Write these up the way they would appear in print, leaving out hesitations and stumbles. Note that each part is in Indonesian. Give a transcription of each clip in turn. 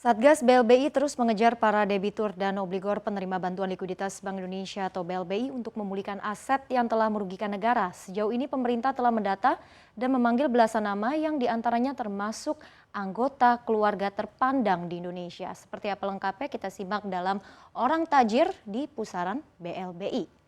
Satgas BLBI terus mengejar para debitur dan obligor penerima bantuan likuiditas Bank Indonesia atau BLBI untuk memulihkan aset yang telah merugikan negara. Sejauh ini pemerintah telah mendata dan memanggil belasan nama yang diantaranya termasuk anggota keluarga terpandang di Indonesia. Seperti apa lengkapnya kita simak dalam Orang Tajir di Pusaran BLBI.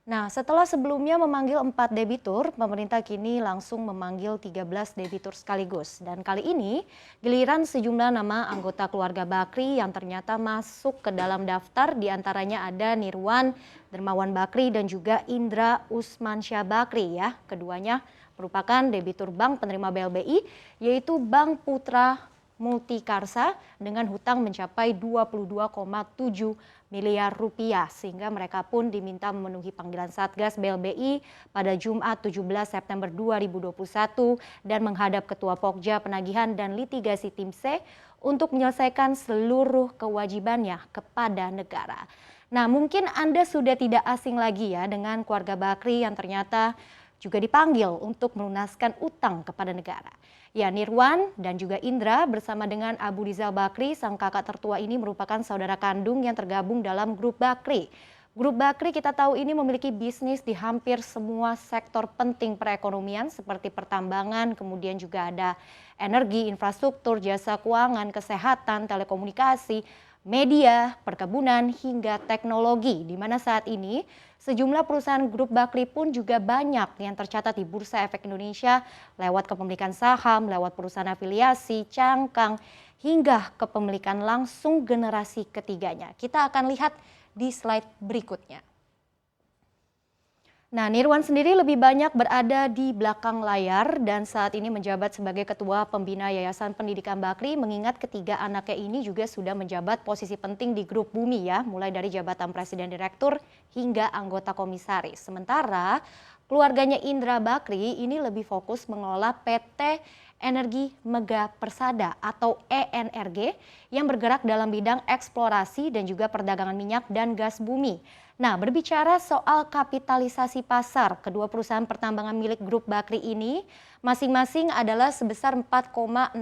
Nah, setelah sebelumnya memanggil 4 debitur, pemerintah kini langsung memanggil 13 debitur sekaligus. Dan kali ini, giliran sejumlah nama anggota keluarga Bakri yang ternyata masuk ke dalam daftar, diantaranya ada Nirwan Dermawan Bakri dan juga Indra Usmansyah Bakri ya. Keduanya merupakan debitur bank penerima BLBI, yaitu Bank Putra Multikarsa dengan hutang mencapai 22,7 miliar rupiah sehingga mereka pun diminta memenuhi panggilan Satgas BLBI pada Jumat 17 September 2021 dan menghadap Ketua Pokja Penagihan dan Litigasi Tim C untuk menyelesaikan seluruh kewajibannya kepada negara. Nah, mungkin Anda sudah tidak asing lagi ya dengan keluarga Bakri yang ternyata juga dipanggil untuk melunaskan utang kepada negara. Ya, Nirwan dan juga Indra bersama dengan Abu Rizal Bakri, sang kakak tertua ini merupakan saudara kandung yang tergabung dalam grup Bakri. Grup Bakri kita tahu ini memiliki bisnis di hampir semua sektor penting perekonomian seperti pertambangan, kemudian juga ada energi, infrastruktur, jasa keuangan, kesehatan, telekomunikasi, media, perkebunan, hingga teknologi, di mana saat ini sejumlah perusahaan grup Bakri pun juga banyak yang tercatat di Bursa Efek Indonesia lewat kepemilikan saham, lewat perusahaan afiliasi, cangkang, hingga kepemilikan langsung generasi ketiganya. Kita akan lihat di slide berikutnya. Nah, Nirwan sendiri lebih banyak berada di belakang layar dan saat ini menjabat sebagai Ketua Pembina Yayasan Pendidikan Bakri, mengingat ketiga anaknya ini juga sudah menjabat posisi penting di grup Bumi ya, mulai dari jabatan Presiden Direktur hingga anggota komisaris. Sementara keluarganya Indra Bakri ini lebih fokus mengelola PT Energi Mega Persada atau ENRG yang bergerak dalam bidang eksplorasi dan juga perdagangan minyak dan gas bumi. Nah, berbicara soal kapitalisasi pasar, kedua perusahaan pertambangan milik grup Bakri ini masing-masing adalah sebesar 4,09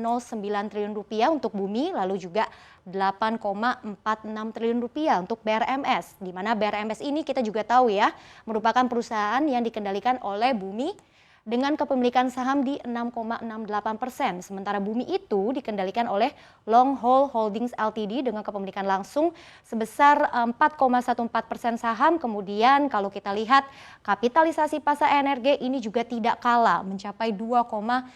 triliun rupiah untuk Bumi, lalu juga 8,46 triliun rupiah untuk BRMS. Di mana BRMS ini kita juga tahu ya, merupakan perusahaan yang dikendalikan oleh Bumi dengan kepemilikan saham di 6,68%. Sementara Bumi itu dikendalikan oleh Long Haul Holdings Ltd dengan kepemilikan langsung sebesar 4,14% saham. Kemudian kalau kita lihat kapitalisasi pasar energi ini juga tidak kalah, mencapai 2,9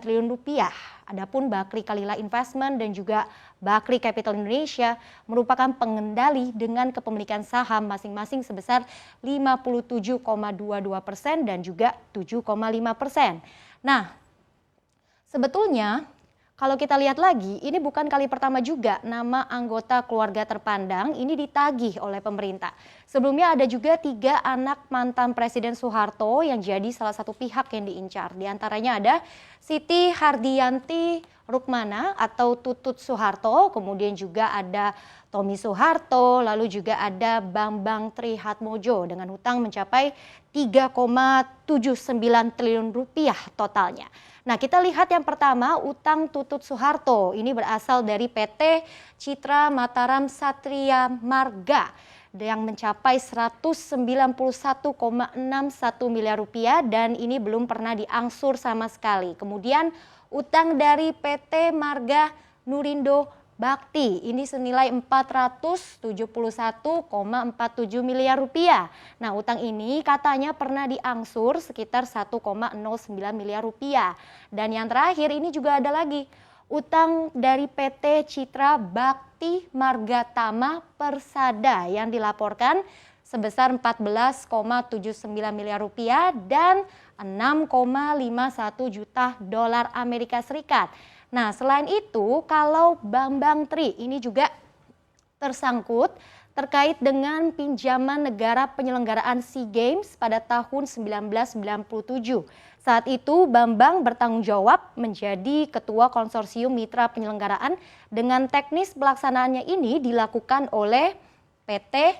triliun rupiah. Adapun Bakri Kalila Investment dan juga Bakri Capital Indonesia merupakan pengendali dengan kepemilikan saham masing-masing sebesar 57,22% dan juga 7,5%. Nah, sebetulnya kalau kita lihat lagi, ini bukan kali pertama juga nama anggota keluarga terpandang ini ditagih oleh pemerintah. Sebelumnya ada juga 3 anak mantan Presiden Soeharto yang jadi salah satu pihak yang diincar. Di antaranya ada Siti Hardianti Rukmana atau Tutut Soeharto, kemudian juga ada Tommy Soeharto, lalu juga ada Bambang Trihatmojo dengan hutang mencapai 3,79 triliun rupiah totalnya. Nah, kita lihat yang pertama, utang Tutut Soeharto. Ini berasal dari PT Citra Mataram Satria Marga yang mencapai 191,61 miliar rupiah dan ini belum pernah diangsur sama sekali. Kemudian utang dari PT Marga Nurindo Bakti ini senilai 471,47 miliar rupiah. Nah, utang ini katanya pernah diangsur sekitar 1,09 miliar rupiah. Dan yang terakhir ini juga ada lagi utang dari PT Citra Bakti Marga Tama Persada yang dilaporkan sebesar 14,79 miliar rupiah dan 6,51 juta dolar Amerika Serikat. Nah, selain itu, kalau Bambang Tri ini juga tersangkut terkait dengan pinjaman negara penyelenggaraan SEA Games pada tahun 1997. Saat itu Bambang bertanggung jawab menjadi ketua konsorsium mitra penyelenggaraan dengan teknis pelaksanaannya ini dilakukan oleh PT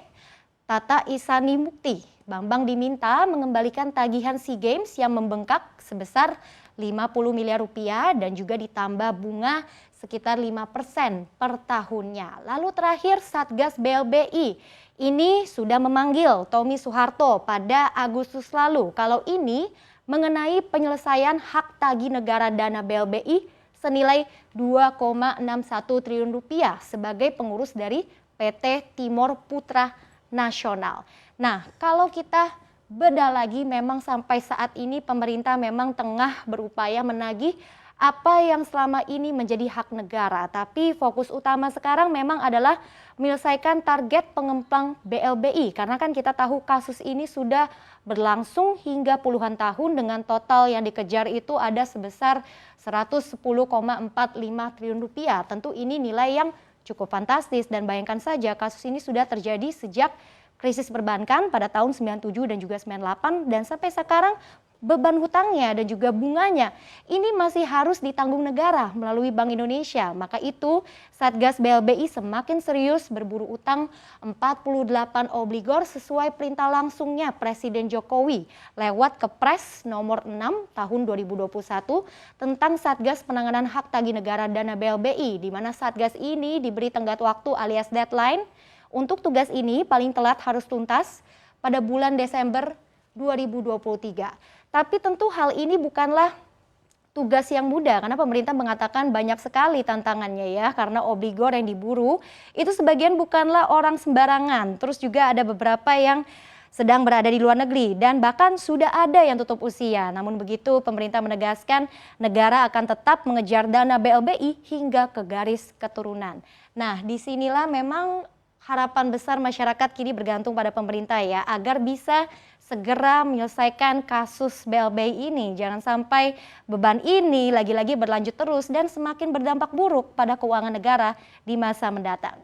Tata Isani Mukti. Bambang diminta mengembalikan tagihan SEA Games yang membengkak sebesar 50 miliar rupiah dan juga ditambah bunga sekitar 5% per tahunnya. Lalu terakhir Satgas BLBI ini sudah memanggil Tommy Soeharto pada Agustus lalu. Kalau ini mengenai penyelesaian hak tagih negara dana BLBI senilai 2,61 triliun rupiah sebagai pengurus dari PT Timor Putra Nasional. Nah, kalau kita bedah lagi, memang sampai saat ini pemerintah memang tengah berupaya menagih apa yang selama ini menjadi hak negara. Tapi fokus utama sekarang memang adalah menyelesaikan target pengemplang BLBI. Karena kan kita tahu kasus ini sudah berlangsung hingga puluhan tahun dengan total yang dikejar itu ada sebesar 110,45 triliun rupiah. Tentu ini nilai yang cukup fantastis dan bayangkan saja kasus ini sudah terjadi sejak krisis perbankan pada tahun 97 dan juga 98 dan sampai sekarang beban hutangnya dan juga bunganya ini masih harus ditanggung negara melalui Bank Indonesia. Maka itu Satgas BLBI semakin serius berburu utang 48 obligor sesuai perintah langsungnya Presiden Jokowi lewat Kepres nomor 6 tahun 2021 tentang Satgas Penanganan Hak Tagih Negara Dana BLBI, di mana Satgas ini diberi tenggat waktu alias deadline. Untuk tugas ini paling telat harus tuntas pada bulan Desember 2023. Tapi tentu hal ini bukanlah tugas yang mudah karena pemerintah mengatakan banyak sekali tantangannya ya, karena obligor yang diburu itu sebagian bukanlah orang sembarangan. Terus juga ada beberapa yang sedang berada di luar negeri dan bahkan sudah ada yang tutup usia. Namun begitu pemerintah menegaskan negara akan tetap mengejar dana BLBI hingga ke garis keturunan. Nah, disinilah memang harapan besar masyarakat kini bergantung pada pemerintah ya, agar bisa segera menyelesaikan kasus BLBI ini. Jangan sampai beban ini lagi-lagi berlanjut terus dan semakin berdampak buruk pada keuangan negara di masa mendatang.